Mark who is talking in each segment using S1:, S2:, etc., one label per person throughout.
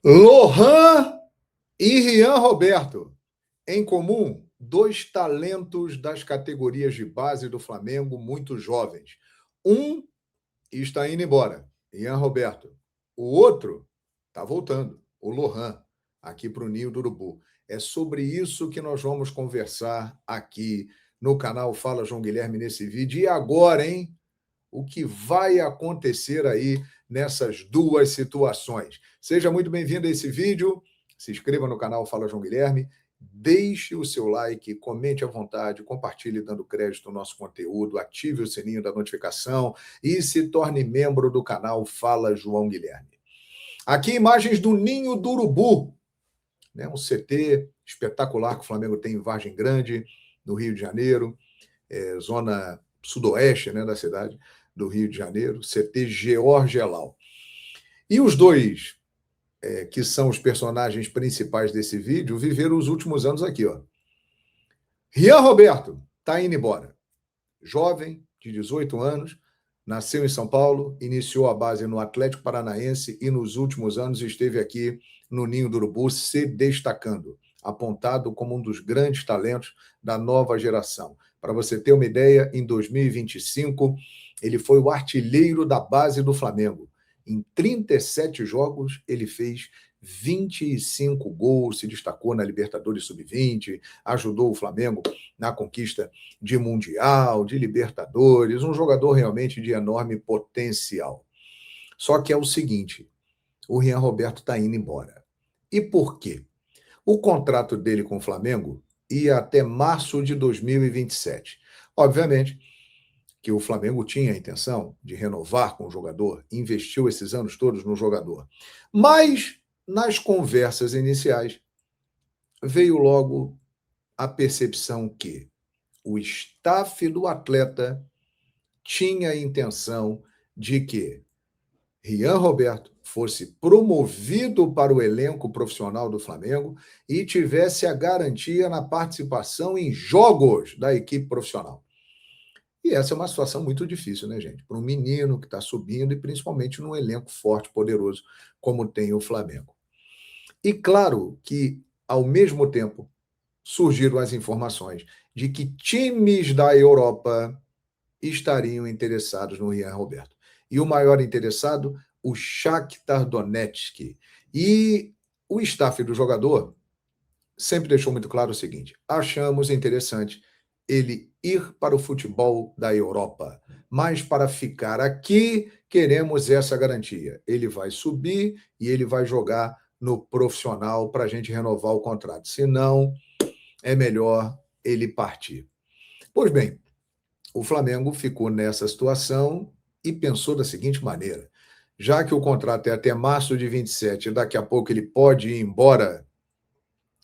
S1: Lohan e Rian Roberto. Em comum, dois talentos das categorias de base do Flamengo, muito jovens. Um está indo embora, Rian Roberto. O outro está voltando, o Lohan, aqui para o Ninho do Urubu. É sobre isso que nós vamos conversar aqui no canal Fala João Guilherme nesse vídeo. E agora, hein? O que vai acontecer aí nessas duas situações. Seja muito bem-vindo a esse vídeo, se inscreva no canal Fala João Guilherme, deixe o seu like, comente à vontade, compartilhe dando crédito ao nosso conteúdo, ative o sininho da notificação e se torne membro do canal Fala João Guilherme. Aqui imagens do Ninho do Urubu, né? Um CT espetacular que o Flamengo tem em Vargem Grande, no Rio de Janeiro, zona sudoeste, né, da cidade do Rio de Janeiro, CT Georgelau. E os dois, que são os personagens principais desse vídeo, viveram os últimos anos aqui, ó. Rian Roberto está indo embora. Jovem, de 18 anos, nasceu em São Paulo, iniciou a base no Atlético Paranaense e nos últimos anos esteve aqui no Ninho do Urubu se destacando, apontado como um dos grandes talentos da nova geração. Para você ter uma ideia, em 2025, ele foi o artilheiro da base do Flamengo. Em 37 jogos, ele fez 25 gols, se destacou na Libertadores Sub-20, ajudou o Flamengo na conquista de Mundial, de Libertadores, um jogador realmente de enorme potencial. Só que é o seguinte, o Rian Roberto está indo embora. E por quê? O contrato dele com o Flamengo ia até março de 2027. Obviamente que o Flamengo tinha a intenção de renovar com o jogador, investiu esses anos todos no jogador. Mas, nas conversas iniciais, veio logo a percepção que o staff do atleta tinha a intenção de que Rian Roberto fosse promovido para o elenco profissional do Flamengo e tivesse a garantia na participação em jogos da equipe profissional. E essa é uma situação muito difícil, né, gente? Para um menino que está subindo e principalmente num elenco forte, poderoso, como tem o Flamengo. E claro que, ao mesmo tempo, surgiram as informações de que times da Europa estariam interessados no Rian Roberto. E o maior interessado, o Shakhtar Donetsk. E o staff do jogador sempre deixou muito claro o seguinte: achamos interessante ele ir para o futebol da Europa, mas para ficar aqui, queremos essa garantia. Ele vai subir e ele vai jogar no profissional para a gente renovar o contrato. Senão, é melhor ele partir. Pois bem, o Flamengo ficou nessa situação e pensou da seguinte maneira: já que o contrato é até março de 27 e daqui a pouco ele pode ir embora,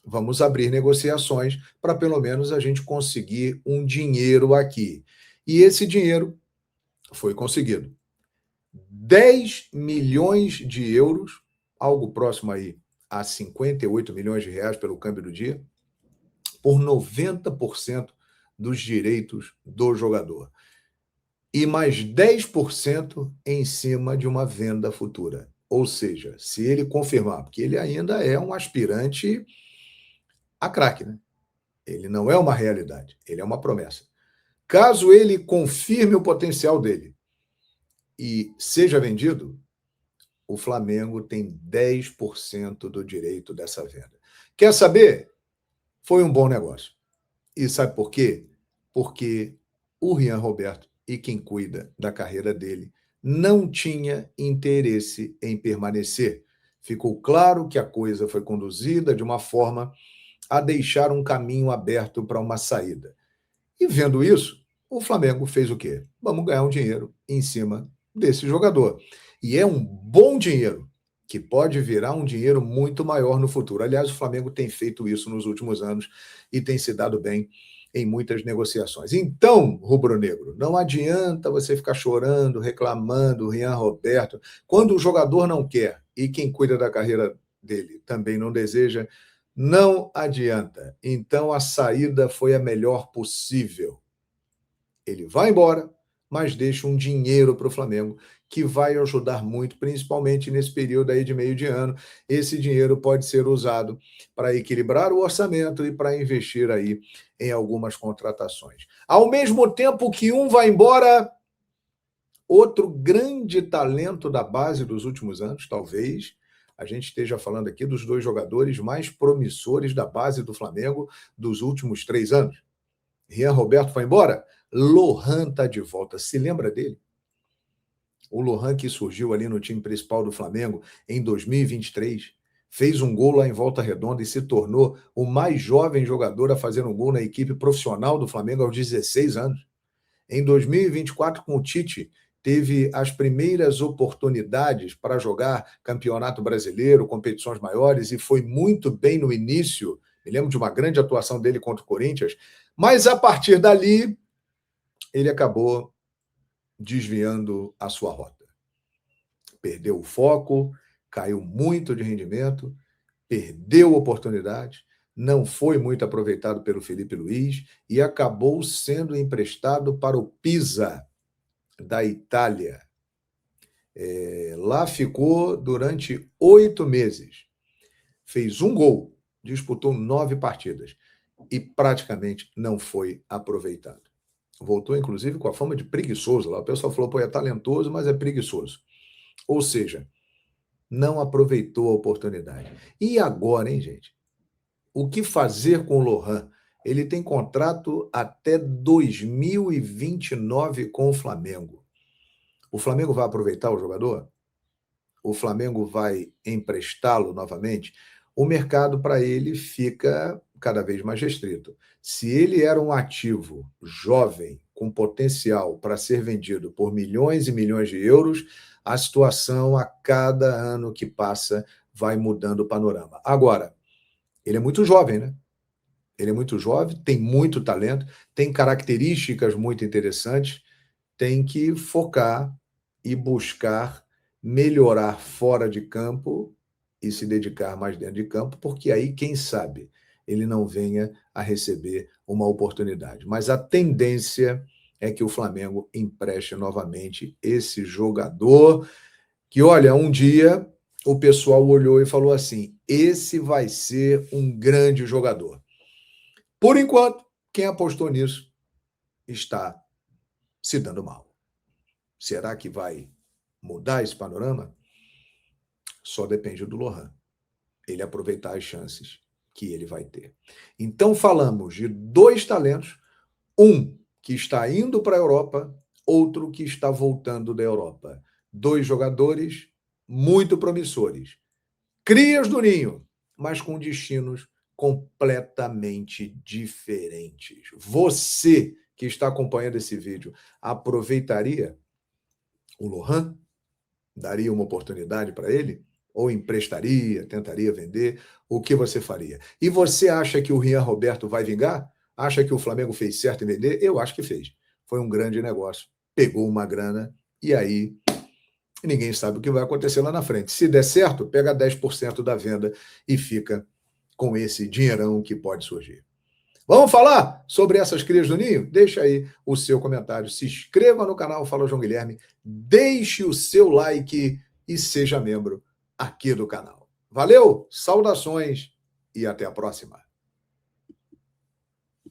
S1: vamos abrir negociações para pelo menos a gente conseguir um dinheiro aqui. E esse dinheiro foi conseguido. 10 milhões de euros, algo próximo aí a 58 milhões de reais pelo câmbio do dia, por 90% dos direitos do jogador. E mais 10% em cima de uma venda futura. Ou seja, se ele confirmar, porque ele ainda é um aspirante a craque, né? Ele não é uma realidade, ele é uma promessa. Caso ele confirme o potencial dele e seja vendido, o Flamengo tem 10% do direito dessa venda. Quer saber? Foi um bom negócio. E sabe por quê? Porque o Rian Roberto e quem cuida da carreira dele não tinha interesse em permanecer. Ficou claro que a coisa foi conduzida de uma forma a deixar um caminho aberto para uma saída. E vendo isso, o Flamengo fez o quê? Vamos ganhar um dinheiro em cima desse jogador. E é um bom dinheiro, que pode virar um dinheiro muito maior no futuro. Aliás, o Flamengo tem feito isso nos últimos anos e tem se dado bem em muitas negociações. Então, rubro-negro, não adianta você ficar chorando, reclamando, Rian Roberto, quando o jogador não quer e quem cuida da carreira dele também não deseja, não adianta. Então, a saída foi a melhor possível. Ele vai embora, mas deixa um dinheiro para o Flamengo que vai ajudar muito, principalmente nesse período aí de meio de ano. Esse dinheiro pode ser usado para equilibrar o orçamento e para investir aí em algumas contratações. Ao mesmo tempo que um vai embora, outro grande talento da base dos últimos anos, talvez a gente esteja falando aqui dos dois jogadores mais promissores da base do Flamengo dos últimos 3 anos. Rian Roberto foi embora, Lohan está de volta. Se lembra dele? O Lohan que surgiu ali no time principal do Flamengo em 2023, fez um gol lá em Volta Redonda e se tornou o mais jovem jogador a fazer um gol na equipe profissional do Flamengo aos 16 anos. Em 2024, com o Tite, teve as primeiras oportunidades para jogar Campeonato Brasileiro, competições maiores, e foi muito bem no início. Me lembro de uma grande atuação dele contra o Corinthians, mas a partir dali, ele acabou desviando a sua rota. Perdeu o foco, caiu muito de rendimento, perdeu oportunidades, não foi muito aproveitado pelo Felipe Luiz e acabou sendo emprestado para o Pisa, da Itália. Lá ficou durante 8 meses. Fez um gol, disputou 9 partidas e praticamente não foi aproveitado. Voltou, inclusive, com a fama de preguiçoso lá. O pessoal falou, pô, é talentoso, mas é preguiçoso. Ou seja, não aproveitou a oportunidade. E agora, hein, gente? O que fazer com o Lohan? Ele tem contrato até 2029 com o Flamengo. O Flamengo vai aproveitar o jogador? O Flamengo vai emprestá-lo novamente? O mercado para ele fica cada vez mais restrito. Se ele era um ativo jovem, com potencial para ser vendido por milhões e milhões de euros, a situação a cada ano que passa vai mudando o panorama. Agora, ele é muito jovem, né? Ele é muito jovem, tem muito talento, tem características muito interessantes, tem que focar e buscar melhorar fora de campo e se dedicar mais dentro de campo, porque aí, quem sabe, ele não venha a receber uma oportunidade. Mas a tendência é que o Flamengo empreste novamente esse jogador que, olha, um dia o pessoal olhou e falou assim, esse vai ser um grande jogador. Por enquanto, quem apostou nisso está se dando mal. Será que vai mudar esse panorama? Só depende do Lohan. Ele aproveitar as chances que ele vai ter. Então, falamos de 2 talentos, um que está indo para a Europa, outro que está voltando da Europa. 2 jogadores muito promissores. Crias do ninho, mas com destinos completamente diferentes. Você que está acompanhando esse vídeo, aproveitaria o Lohan? Daria uma oportunidade para ele? Ou emprestaria, tentaria vender? O que você faria? E você acha que o Rian Roberto vai vingar? Acha que o Flamengo fez certo em vender? Eu acho que fez. Foi um grande negócio. Pegou uma grana e aí ninguém sabe o que vai acontecer lá na frente. Se der certo, pega 10% da venda e fica com esse dinheirão que pode surgir. Vamos falar sobre essas crias do ninho? Deixa aí o seu comentário, se inscreva no canal Fala João Guilherme, deixe o seu like e seja membro aqui do canal. Valeu, saudações e até a próxima.